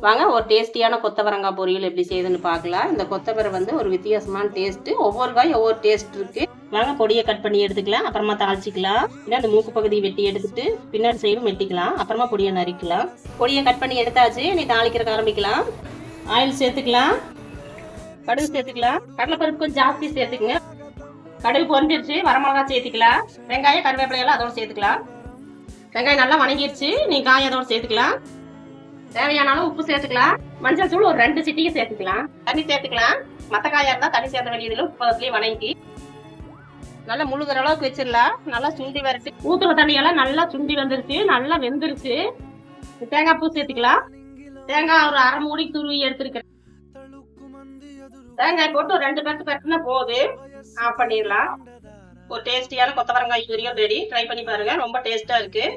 வாங்க ஒரு டேஸ்டியான கொத்தவரங்காய் பொரியல் எப்படி செய்யுதுன்னு பார்க்கலாம். இந்த கொத்தவரை வந்து ஒரு வித்தியாசமான டேஸ்ட். ஒவ்வொரு காய் ஒவ்வொரு டேஸ்ட் இருக்கு. வாங்க பொடியை கட் பண்ணி எடுத்துக்கலாம். அப்புறமா தாளிச்சிக்கலாம். இல்லை அந்த மூக்கு பகுதி வெட்டி எடுத்துட்டு பின்னாடி சைடும் வெட்டிக்கலாம். அப்புறமா பொடியை நறுக்கலாம். பொடியை கட் பண்ணி எடுத்தாச்சு. நீ தாளிக்கிறக்க ஆரம்பிக்கலாம். ஆயில் சேர்த்துக்கலாம். கடுகு சேர்த்துக்கலாம். கடலைப்பருப்பு கொஞ்சம் ஜாஸ்தி சேர்த்துக்குங்க. கடுகு பொரிஞ்சிருச்சு. வரமிளகா சேர்த்துக்கலாம். வெங்காயம் கருவேப்பிலையெல்லாம் அதோட சேர்த்துக்கலாம். வெங்காயம் நல்லா வணங்கிருச்சு. நீ காய் அதோட சேர்த்துக்கலாம். தேவையான அளவு உப்பு சேர்த்துக்கலாம். மஞ்சள் தூள் ஒரு 2 சிட்டிகை சேர்த்துக்கலாம். தண்ணி சேர்த்துக்கலாம். மற்ற காயா இருந்தா தண்ணி சேர்த்த வேண்டியதுல உப்பு வணங்கி நல்லா முழுகிற அளவுக்கு வச்சிடலாம். நல்லா சுண்டி வரட்டு. ஊத்துற தண்ணியெல்லாம் நல்லா சுண்டி வந்துருச்சு. நல்லா வெந்துருச்சு. தேங்காய் பூ சேர்த்துக்கலாம். தேங்காய் ஒரு 1/2 மூடி துருவி எடுத்துருக்கேன். தேங்காய் போட்டு ஒரு 2 பேருக்கு பேருக்குன்னா போகுது. ஆஃப் பண்ணிடலாம். ஒரு டேஸ்டியான கொத்தவரங்காய் பொரியல் ரெடி. ட்ரை பண்ணி பாருங்க. ரொம்ப டேஸ்டா இருக்கு.